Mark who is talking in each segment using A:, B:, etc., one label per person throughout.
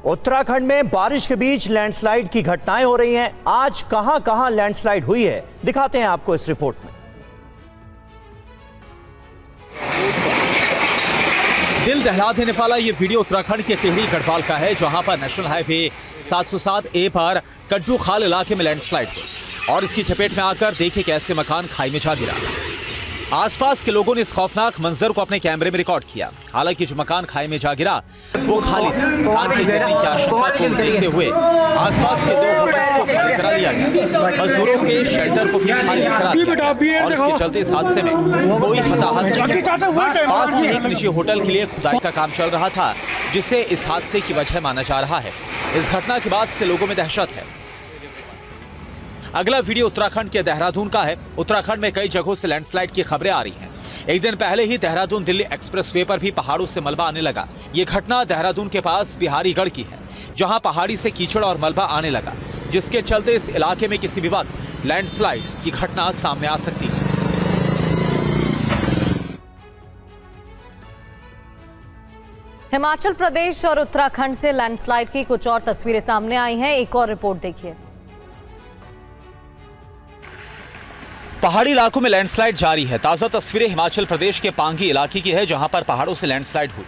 A: उत्तराखंड में बारिश के बीच लैंडस्लाइड की घटनाएं हो रही हैं। आज कहां-कहां लैंडस्लाइड हुई है, दिखाते हैं आपको इस रिपोर्ट में।
B: दिल दहला देने वाला ये वीडियो उत्तराखंड के टिहरी गढ़वाल का है, जहां पर नेशनल हाईवे 707A पर कड्डू खाल इलाके में लैंडस्लाइड हुई और इसकी चपेट में आकर देखिए कैसे मकान खाई में जा गिरा। आसपास के लोगों ने इस खौफनाक मंजर को अपने कैमरे में रिकॉर्ड किया। हालांकि जो मकान खाई में जा गिरा वो खाली था। मकान के गिरने की आशंका को देखते हुए आसपास के 2 होटल्स को खाली करा लिया गया। मजदूरों के शेल्टर को भी खाली करा दिया और इसके चलते इस हादसे में कोई हताहत नहीं। पास में एक निजी होटल के लिए खुदाई का काम चल रहा था, जिसे इस हादसे की वजह माना जा रहा है। इस घटना के बाद से लोगों में दहशत है। अगला वीडियो उत्तराखंड के देहरादून का है। उत्तराखंड में कई जगहों से लैंडस्लाइड की खबरें आ रही हैं। एक दिन पहले ही देहरादून दिल्ली एक्सप्रेसवे पर भी पहाड़ों से मलबा आने लगा। ये घटना देहरादून के पास बिहारीगढ़ की है, जहां पहाड़ी से कीचड़ और मलबा आने लगा, जिसके चलते इस इलाके में किसी भी वक्त लैंडस्लाइड की घटना सामने आ सकती है।
C: हिमाचल प्रदेश और उत्तराखंड से लैंडस्लाइड की कुछ और तस्वीरें सामने आई हैं। एक और रिपोर्ट देखिए।
B: पहाड़ी इलाकों में लैंडस्लाइड जारी है। ताजा तस्वीरें हिमाचल प्रदेश के पांगी इलाके की है, जहां पर पहाड़ों से लैंडस्लाइड हुई।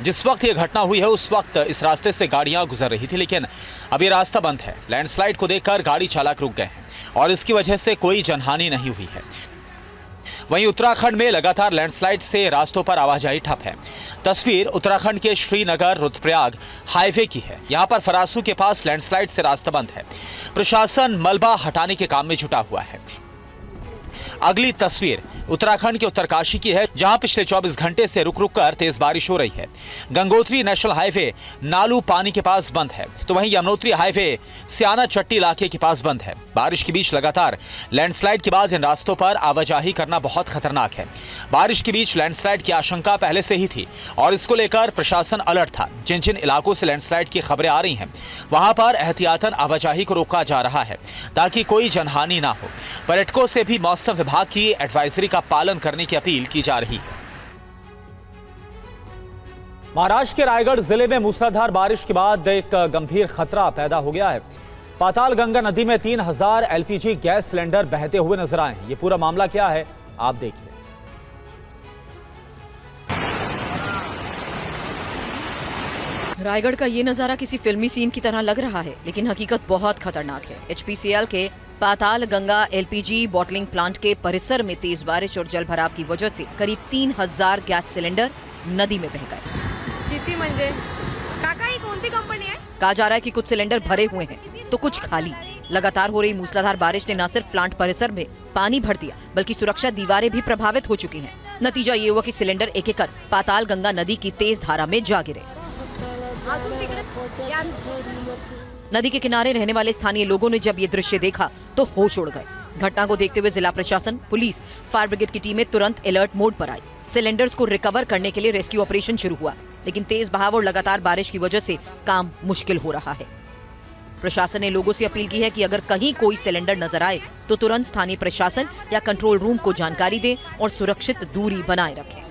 B: जिस वक्त यह घटना हुई है उस वक्त इस रास्ते से गाड़ियां गुजर रही थी, लेकिन अब ये रास्ता बंद है। लैंडस्लाइड को देखकर गाड़ी चालक रुक गए हैं और इसकी वजह से कोई जनहानि नहीं हुई है। वहीं उत्तराखंड में लगातार लैंडस्लाइड से रास्तों पर आवाजाही ठप है। तस्वीर उत्तराखंड के श्रीनगर रुद्रप्रयाग हाईवे की है। यहां पर फरासू के पास लैंडस्लाइड से रास्ता बंद है। प्रशासन मलबा हटाने के काम में जुटा हुआ है। अगली तस्वीर उत्तराखंड के उत्तरकाशी की है, जहां पिछले 24 घंटे से रुक रुक कर तेज बारिश हो रही है। गंगोत्री नेशनल हाईवे नालू पानी के पास बंद है, तो वहीं यमुनोत्री हाईवे सियाना चट्टी इलाके के पास बंद है। बारिश के बीच लगातार लैंडस्लाइड के बाद इन रास्तों पर आवाजाही करना बहुत खतरनाक है। बारिश के बीच लैंडस्लाइड की आशंका पहले से ही थी और इसको लेकर प्रशासन अलर्ट था। जिन जिन इलाकों से लैंडस्लाइड की खबरें आ रही हैं, वहां पर एहतियातन आवाजाही को रोका जा रहा है ताकि कोई जनहानि ना हो। पर्यटकों से भी मौसम विभाग की एडवाइजरी का पालन करने की अपील की जा रही है।
A: महाराष्ट्र के रायगढ़ जिले में मूसलाधार बारिश के बाद एक गंभीर खतरा पैदा हो गया है। पाताल गंगा नदी में 3000 एलपीजी गैस सिलेंडर बहते हुए नजर आए। ये पूरा मामला क्या है, आप देखिए।
D: रायगढ़ का ये नजारा किसी फिल्मी सीन की तरह लग रहा है, लेकिन हकीकत बहुत खतरनाक है। एचपीसीएल के पाताल गंगा एलपीजी बॉटलिंग प्लांट के परिसर में तेज बारिश और जल भराव की वजह से करीब 3000 गैस सिलेंडर नदी में बह गए।
E: किती म्हणजे काका ही कोणती कंपनी है?
D: कहा जा रहा है कि कुछ सिलेंडर भरे हुए हैं तो कुछ खाली। लगातार हो रही मूसलाधार बारिश ने न सिर्फ प्लांट परिसर में पानी भर दिया, बल्कि सुरक्षा दीवारें भी प्रभावित हो चुकी हैं। नतीजा ये हुआ कि सिलेंडर एक एक कर पाताल गंगा नदी की तेज धारा में जा गिरे। नदी के किनारे रहने वाले स्थानीय लोगों ने जब ये दृश्य देखा तो होश उड़ गए। घटना को देखते हुए जिला प्रशासन, पुलिस, फायर ब्रिगेड की टीमें तुरंत अलर्ट मोड पर आई। सिलेंडर्स को रिकवर करने के लिए रेस्क्यू ऑपरेशन शुरू हुआ, लेकिन तेज बहाव और लगातार बारिश की वजह से काम मुश्किल हो रहा है। प्रशासन ने लोगों से अपील की है कि अगर कहीं कोई सिलेंडर नजर आए तो तुरंत स्थानीय प्रशासन या कंट्रोल रूम को जानकारी दें और सुरक्षित दूरी बनाए रखें।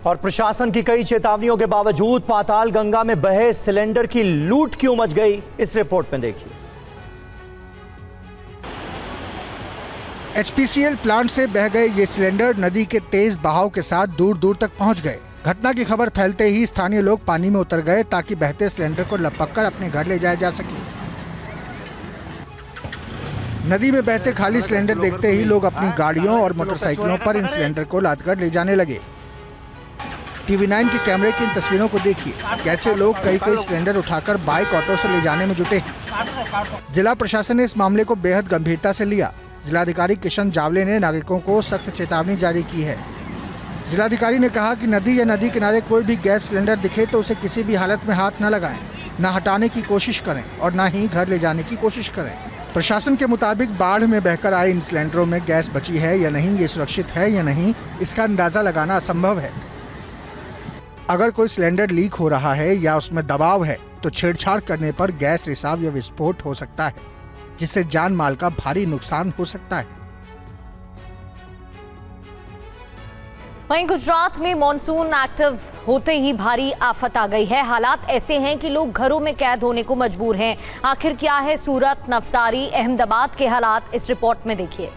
A: और प्रशासन की कई चेतावनियों के बावजूद पाताल गंगा में बहे सिलेंडर की लूट क्यों मच गई, इस रिपोर्ट में देखिए।
F: एचपीसीएल प्लांट से बह गए ये सिलेंडर नदी के तेज बहाव के साथ दूर दूर तक पहुंच गए। घटना की खबर फैलते ही स्थानीय लोग पानी में उतर गए ताकि बहते सिलेंडर को लपककर अपने घर ले जाया जा सके। नदी में बहते खाली सिलेंडर देखते ही लोग अपनी गाड़ियों और मोटरसाइकिलों पर इन सिलेंडर को लादकर ले जाने लगे। TV9 के कैमरे की इन तस्वीरों को देखिए, कैसे लोग कई सिलेंडर उठाकर बाइक, ऑटो से ले जाने में जुटे हैं। जिला प्रशासन ने इस मामले को बेहद गंभीरता से लिया। जिलाधिकारी किशन जावले ने नागरिकों को सख्त चेतावनी जारी की है। जिलाधिकारी ने कहा कि नदी या नदी किनारे कोई भी गैस सिलेंडर दिखे तो उसे किसी भी हालत में हाथ न लगाएं, न हटाने की कोशिश करें और न ही घर ले जाने की कोशिश करें। प्रशासन के मुताबिक बाढ़ में बहकर आए इन सिलेंडरों में गैस बची है या नहीं, ये सुरक्षित है या नहीं, इसका अंदाजा लगाना असंभव है। अगर कोई सिलेंडर लीक हो रहा है या उसमें दबाव है तो छेड़छाड़ करने पर गैस रिसाव या विस्फोट हो सकता है, जिससे जान माल का भारी नुकसान हो सकता है।
C: वहीं गुजरात में मॉनसून एक्टिव होते ही भारी आफत आ गई है। हालात ऐसे हैं कि लोग घरों में कैद होने को मजबूर हैं। आखिर क्या है सूरत, नवसारी, अहमदाबाद के हालात, इस रिपोर्ट में देखिए।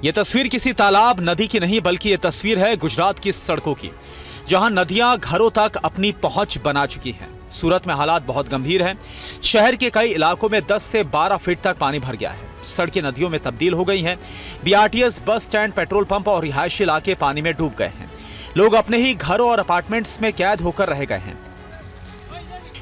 B: यह तस्वीर किसी तालाब, नदी की नहीं, बल्कि यह तस्वीर है गुजरात की सड़कों की, जहां नदियां घरों तक अपनी पहुंच बना चुकी हैं। सूरत में हालात बहुत गंभीर हैं। शहर के कई इलाकों में 10 से 12 फीट तक पानी भर गया है। सड़कें नदियों में तब्दील हो गई हैं। BRTS, bus stand, petrol pump और रिहायशी इलाके पानी में डूब गए हैं। लोग अपने ही घरों और अपार्टमेंट्स में कैद होकर रह गए हैं।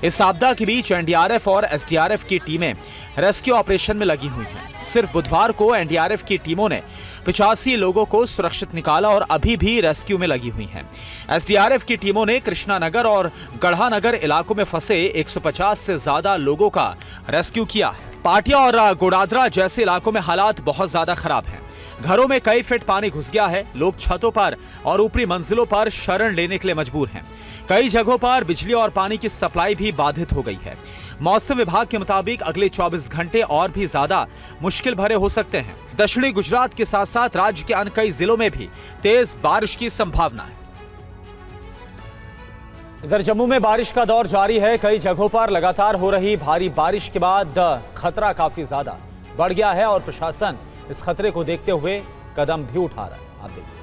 B: इस आपदा के बीच एनडीआरएफ और एसडीआरएफ की टीमें रेस्क्यू ऑपरेशन में लगी हुई हैं। सिर्फ बुधवार को एनडीआरएफ की टीमों ने 85 लोगों को सुरक्षित निकाला और अभी भी रेस्क्यू में लगी हुई हैं। एसडीआरएफ की टीमों ने कृष्णानगर और गढ़ानगर इलाकों में फंसे 150 से ज्यादा लोगों का रेस्क्यू किया है। पाटिया और गोडादरा जैसे इलाकों में हालात बहुत ज्यादा खराब हैं। घरों में कई फीट पानी घुस गया है। लोग छतों पर और ऊपरी मंजिलों पर शरण लेने के लिए मजबूर हैं। कई जगहों पर बिजली और पानी की सप्लाई भी बाधित हो गई है। मौसम विभाग के मुताबिक अगले 24 घंटे और भी ज्यादा मुश्किल भरे हो सकते हैं। दक्षिणी गुजरात के साथ साथ राज्य के अन्य कई जिलों में भी तेज बारिश की संभावना है।
A: इधर जम्मू में बारिश का दौर जारी है। कई जगहों पर लगातार हो रही भारी बारिश के बाद खतरा काफी ज्यादा बढ़ गया है और प्रशासन इस खतरे को देखते हुए कदम भी उठा रहा है। आप देखिए।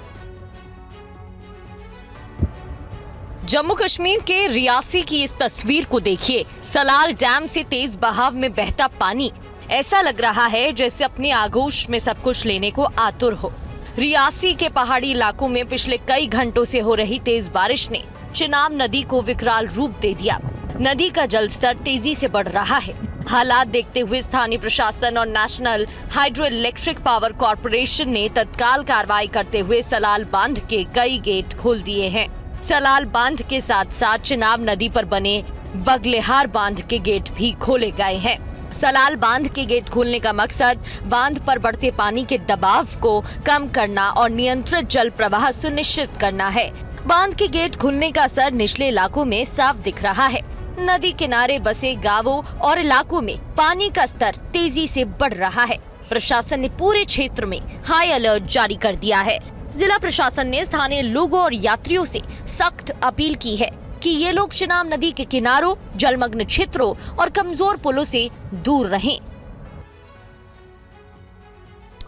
G: जम्मू कश्मीर के रियासी की इस तस्वीर को देखिए। सलाल डैम से तेज बहाव में बहता पानी ऐसा लग रहा है जैसे अपने आगोश में सब कुछ लेने को आतुर हो। रियासी के पहाड़ी इलाकों में पिछले कई घंटों से हो रही तेज बारिश ने चिनाब नदी को विकराल रूप दे दिया। नदी का जलस्तर तेजी से बढ़ रहा है। हालात देखते हुए स्थानीय प्रशासन और national hydro electric power corporation ने तत्काल कार्रवाई करते हुए सलाल बांध के कई गेट खोल दिए हैं। सलाल बांध के साथ साथ चिनाब नदी पर बने बगलेहार बांध के गेट भी खोले गए हैं। सलाल बांध के गेट खोलने का मकसद बांध पर बढ़ते पानी के दबाव को कम करना और नियंत्रित जल प्रवाह सुनिश्चित करना है। बांध के गेट खुलने का असर निचले इलाकों में साफ दिख रहा है। नदी किनारे बसे गांवों और इलाकों में पानी का स्तर तेजी से बढ़ रहा है। प्रशासन ने पूरे क्षेत्र में हाई अलर्ट जारी कर दिया है। जिला प्रशासन ने स्थानीय लोगों और यात्रियों से सख्त अपील की है कि ये लोग चिनाब नदी के किनारों, जलमग्न क्षेत्रों और कमजोर पुलों से दूर रहें।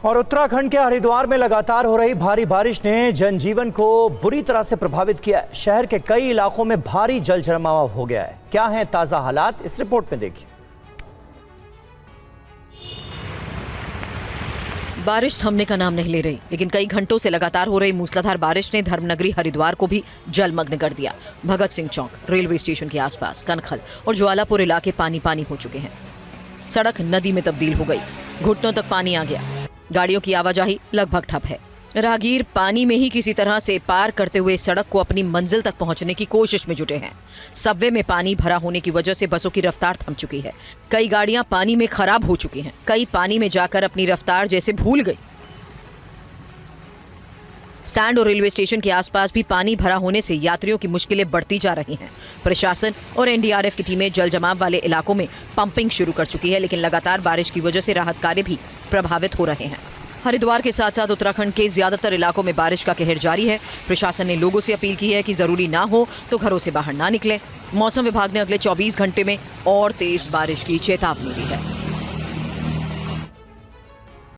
H: और उत्तराखंड के हरिद्वार में लगातार हो रही भारी बारिश ने जनजीवन को बुरी तरह से प्रभावित किया है। शहर के कई इलाकों में भारी जल जमाव हो गया है। क्या है ताजा हालात, इस रिपोर्ट में देखिए।
D: बारिश थमने का नाम नहीं ले रही, लेकिन कई घंटों से लगातार हो रही मूसलाधार बारिश ने धर्मनगरी हरिद्वार को भी जलमग्न कर दिया। भगत सिंह चौक, रेलवे स्टेशन के आसपास कनखल और ज्वालापुर इलाके पानी पानी हो चुके हैं। सड़क नदी में तब्दील हो गई। घुटनों तक पानी आ गया। गाड़ियों की आवाजाही लगभग ठप है। राहगीर पानी में ही किसी तरह से पार करते हुए सड़क को अपनी मंजिल तक पहुंचने की कोशिश में जुटे हैं। सबवे में पानी भरा होने की वजह से बसों की रफ्तार थम चुकी है। कई गाड़ियां पानी में खराब हो चुकी हैं। कई पानी में जाकर अपनी रफ्तार जैसे भूल गई। स्टैंड और रेलवे स्टेशन के आसपास भी पानी भरा होने से यात्रियों की मुश्किलें बढ़ती जा रही हैं। प्रशासन और एनडीआरएफ की टीमें जल जमाव वाले इलाकों में पंपिंग शुरू कर चुकी है, लेकिन लगातार बारिश की वजह से राहत कार्य भी प्रभावित हो रहे हैं। हरिद्वार के साथ साथ उत्तराखंड के ज्यादातर इलाकों में बारिश का कहर जारी है। प्रशासन ने लोगों से अपील की है कि जरूरी ना हो तो घरों से बाहर ना निकलें। मौसम विभाग ने अगले 24 घंटे में और तेज बारिश की चेतावनी दी है।